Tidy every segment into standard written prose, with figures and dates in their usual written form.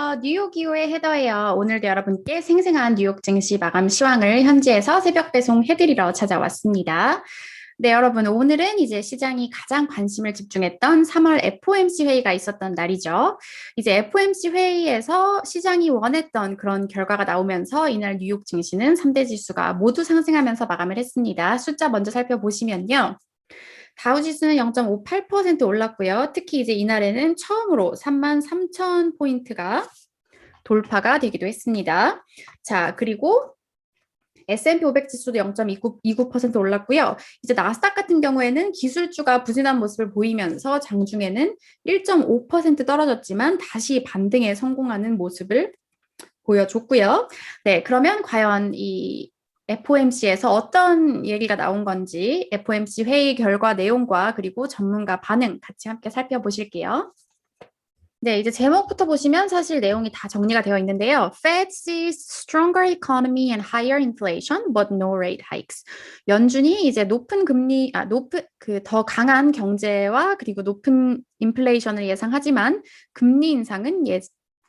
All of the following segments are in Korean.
안녕하세요. 뉴욕 이후의 헤더예요. 오늘도 여러분께 생생한 뉴욕 증시 마감 시황을 현지에서 새벽 배송해드리러 찾아왔습니다. 네, 여러분, 오늘은 이제 시장이 가장 관심을 집중했던 3월 FOMC 회의가 있었던 날이죠. 이제 FOMC 회의에서 시장이 원했던 그런 결과가 나오면서 이날 뉴욕 증시는 3대 지수가 모두 상승하면서 마감을 했습니다. 숫자 먼저 살펴보시면요. 다우지수는 0.58% 올랐고요. 특히 이제 이날에는 처음으로 33,000포인트가 돌파가 되기도 했습니다. 자, 그리고 S&P 500 지수도 0.29% 올랐고요. 이제 나스닥 같은 경우에는 기술주가 부진한 모습을 보이면서 장중에는 1.5% 떨어졌지만 다시 반등에 성공하는 모습을 보여줬고요. 네, 그러면 과연 이 FOMC에서 어떤 얘기가 나온 건지 FOMC 회의 결과 내용과 그리고 전문가 반응 같이 함께 살펴보실게요. 네, 이제 제목부터 보시면 사실 내용이 다 정리가 되어 있는데요. Fed sees stronger economy and higher inflation, but no rate hikes. 연준이 이제 높은 금리, 더 강한 경제와 그리고 높은 인플레이션을 예상하지만 금리 인상은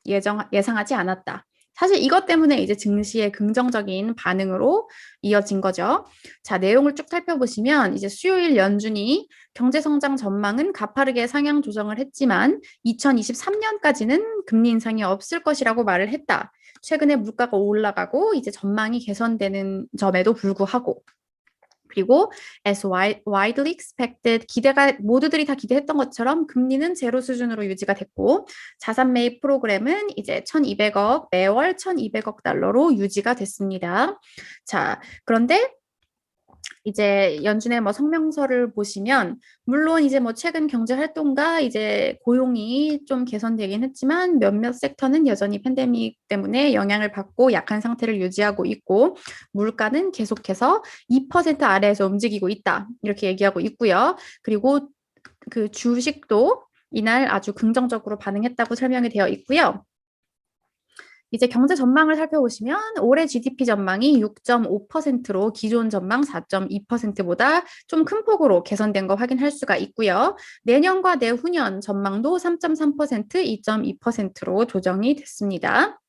예상하지 않았다. 사실 이것 때문에 이제 증시의 긍정적인 반응으로 이어진 거죠. 자, 내용을 쭉 살펴보시면 이제 수요일 연준이 경제 성장 전망은 가파르게 상향 조정을 했지만 2023년까지는 금리 인상이 없을 것이라고 말을 했다. 최근에 물가가 올라가고 이제 전망이 개선되는 점에도 불구하고 그리고 as widely expected 모두들이 다 기대했던 것처럼 금리는 제로 수준으로 유지가 됐고 자산 매입 프로그램은 이제 1,200억 매월 1,200억 달러로 유지가 됐습니다. 자, 그런데 이제 연준의 뭐 성명서를 보시면 물론 이제 뭐 최근 경제 활동과 이제 고용이 좀 개선되긴 했지만 몇몇 섹터는 여전히 팬데믹 때문에 영향을 받고 약한 상태를 유지하고 있고 물가는 계속해서 2% 아래에서 움직이고 있다. 이렇게 얘기하고 있고요. 그리고 그 주식도 이날 아주 긍정적으로 반응했다고 설명이 되어 있고요. 이제 경제 전망을 살펴보시면 올해 GDP 전망이 6.5%로 기존 전망 4.2%보다 좀 큰 폭으로 개선된 거 확인할 수가 있고요. 내년과 내후년 전망도 3.3%, 2.2%로 조정이 됐습니다.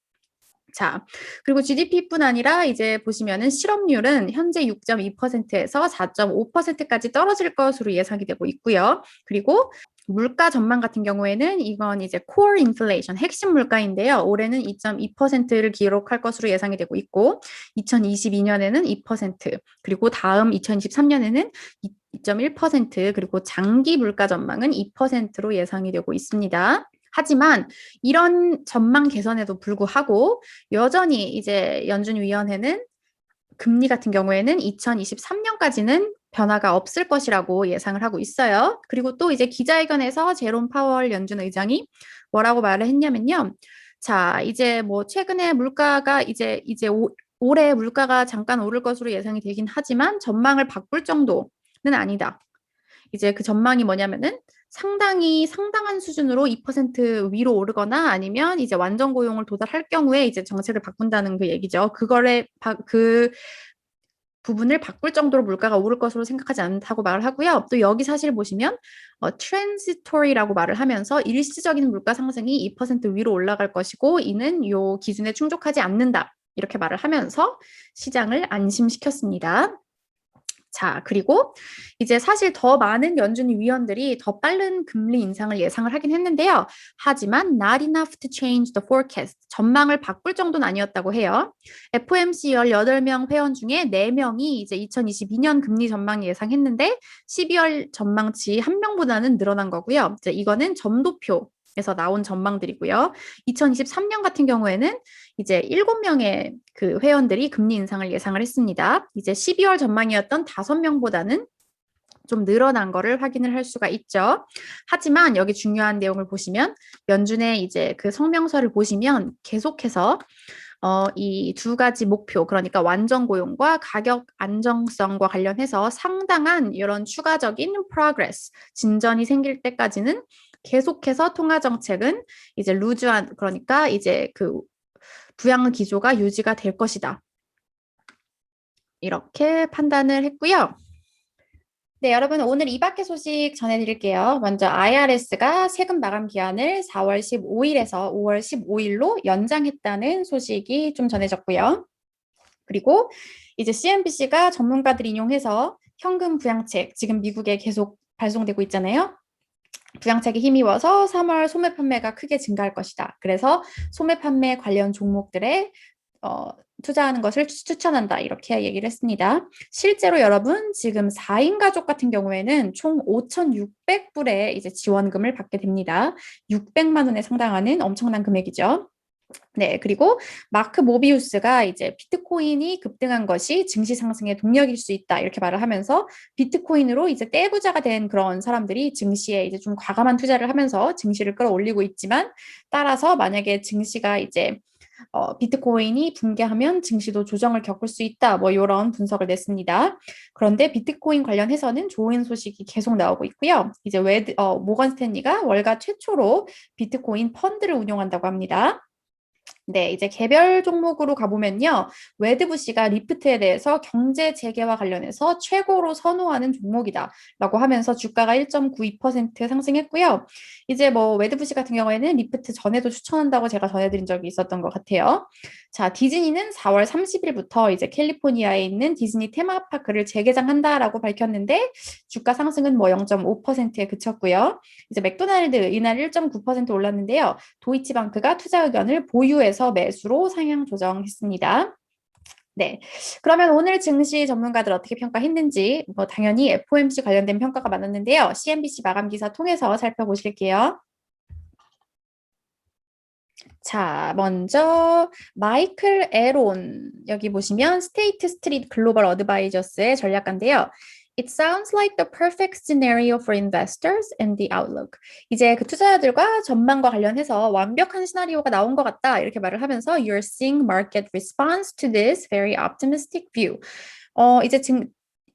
자, 그리고 GDP뿐 아니라 이제 보시면은 실업률은 현재 6.2%에서 4.5%까지 떨어질 것으로 예상이 되고 있고요. 그리고 물가 전망 같은 경우에는 이건 이제 core inflation, 핵심 물가인데요. 올해는 2.2%를 기록할 것으로 예상이 되고 있고 2022년에는 2%, 그리고 다음 2023년에는 2.1%, 그리고 장기 물가 전망은 2%로 예상이 되고 있습니다. 하지만 이런 전망 개선에도 불구하고 여전히 이제 연준위원회는 금리 같은 경우에는 2023년까지는 변화가 없을 것이라고 예상을 하고 있어요. 그리고 또 이제 기자회견에서 제롬 파월 연준 의장이 뭐라고 말을 했냐면요. 자, 이제 뭐 최근에 물가가 올해 물가가 잠깐 오를 것으로 예상이 되긴 하지만 전망을 바꿀 정도는 아니다. 이제 그 전망이 뭐냐면은 상당한 수준으로 2% 위로 오르거나 아니면 이제 완전 고용을 도달할 경우에 이제 정책을 바꾼다는 그 얘기죠. 그 부분을 바꿀 정도로 물가가 오를 것으로 생각하지 않다고 말을 하고요. 또 여기 사실 보시면 transitory라고 말을 하면서 일시적인 물가 상승이 2% 위로 올라갈 것이고 이는 요 기준에 충족하지 않는다. 이렇게 말을 하면서 시장을 안심시켰습니다. 자, 그리고 이제 사실 더 많은 연준 위원들이 더 빠른 금리 인상을 예상을 하긴 했는데요. 하지만 not enough to change the forecast. 전망을 바꿀 정도는 아니었다고 해요. FOMC 18명 회원 중에 4명이 이제 2022년 금리 전망 예상했는데 12월 전망치 1명보다는 늘어난 거고요. 이제 이거는 점도표 에서 나온 전망들이고요. 2023년 같은 경우에는 이제 7명의 그 회원들이 금리 인상을 예상을 했습니다. 이제 12월 전망이었던 5명보다는 좀 늘어난 거를 확인을 할 수가 있죠. 하지만 여기 중요한 내용을 보시면 연준의 이제 그 성명서를 보시면 계속해서 이 두 가지 목표, 그러니까 완전 고용과 가격 안정성과 관련해서 상당한 이런 추가적인 progress, 진전이 생길 때까지는 계속해서 통화 정책은 이제 루즈한, 그러니까 이제 그 부양 기조가 유지가 될 것이다. 이렇게 판단을 했고요. 네, 여러분 오늘 이 밖의 소식 전해드릴게요. 먼저 IRS가 세금 마감 기한을 4월 15일에서 5월 15일로 연장했다는 소식이 좀 전해졌고요. 그리고 이제 CNBC가 전문가들 인용해서 현금 부양책, 지금 미국에 계속 발송되고 있잖아요. 부양책에 힘입어서 3월 소매 판매가 크게 증가할 것이다. 그래서 소매 판매 관련 종목들에 투자하는 것을 추천한다. 이렇게 얘기를 했습니다. 실제로 여러분 지금 4인 가족 같은 경우에는 총 5,600불의 이제 지원금을 받게 됩니다. 600만 원에 상당하는 엄청난 금액이죠. 네, 그리고 마크 모비우스가 이제 비트코인이 급등한 것이 증시 상승의 동력일 수 있다 이렇게 말을 하면서 비트코인으로 이제 떼부자가 된 그런 사람들이 증시에 이제 좀 과감한 투자를 하면서 증시를 끌어올리고 있지만 따라서 만약에 증시가 이제 비트코인이 붕괴하면 증시도 조정을 겪을 수 있다. 뭐 이런 분석을 냈습니다. 그런데 비트코인 관련해서는 좋은 소식이 계속 나오고 있고요. 이제 모건 스탠리가 월가 최초로 비트코인 펀드를 운영한다고 합니다. 네, 이제 개별 종목으로 가보면요. 웨드부시가 리프트에 대해서 경제 재개와 관련해서 최고로 선호하는 종목이다라고 하면서 주가가 1.92% 상승했고요. 이제 뭐 웨드부시 같은 경우에는 리프트 전에도 추천한다고 제가 전해드린 적이 있었던 것 같아요. 자, 디즈니는 4월 30일부터 이제 캘리포니아에 있는 디즈니 테마파크를 재개장한다라고 밝혔는데 주가 상승은 뭐 0.5%에 그쳤고요. 이제 맥도날드 이날 1.9% 올랐는데요. 도이치방크가 투자 의견을 보유해서 매수로 상향 조정했습니다. 네. 그러면 오늘 증시 전문가들 어떻게 평가했는지 뭐 당연히 FOMC 관련된 평가가 많았는데요. CNBC 마감 기사 통해서 살펴보실게요. 자, 먼저 마이클 에론 여기 보시면 스테이트 스트리트 글로벌 어드바이저스의 전략가인데요. It sounds like the perfect scenario for investors and the outlook. 이제 그 투자자들과 전망과 관련해서 완벽한 시나리오가 나온 것 같다 이렇게 말을 하면서 You're seeing market response to this very optimistic view. 이제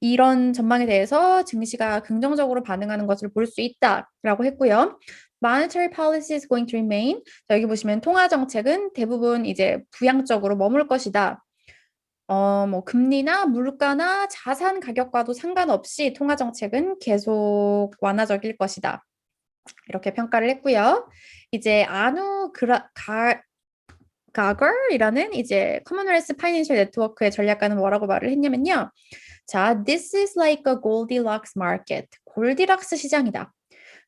이런 전망에 대해서 증시가 긍정적으로 반응하는 것을 볼 수 있다라고 했고요. Monetary policy is going to remain. 여기 보시면 통화 정책은 대부분 이제 부양적으로 머물 것이다. 뭐 금리나 물가나 자산 가격과도 상관없이 통화 정책은 계속 완화적일 것이다. 이렇게 평가를 했고요. 이제 가거이라는 이제 커먼웰스 파이낸셜 네트워크의 전략가는 뭐라고 말을 했냐면요. 자, this is like a Goldilocks market. 골디락스 시장이다.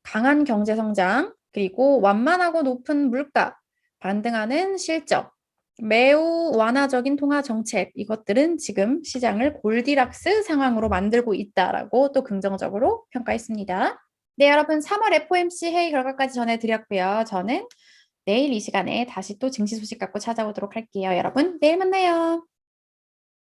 강한 경제 성장, 그리고 완만하고 높은 물가, 반등하는 실적, 매우 완화적인 통화 정책, 이것들은 지금 시장을 골디락스 상황으로 만들고 있다라고 또 긍정적으로 평가했습니다. 네, 여러분 3월 FOMC 회의 결과까지 전해드렸고요. 저는 내일 이 시간에 다시 또 증시 소식 갖고 찾아오도록 할게요. 여러분, 내일 만나요.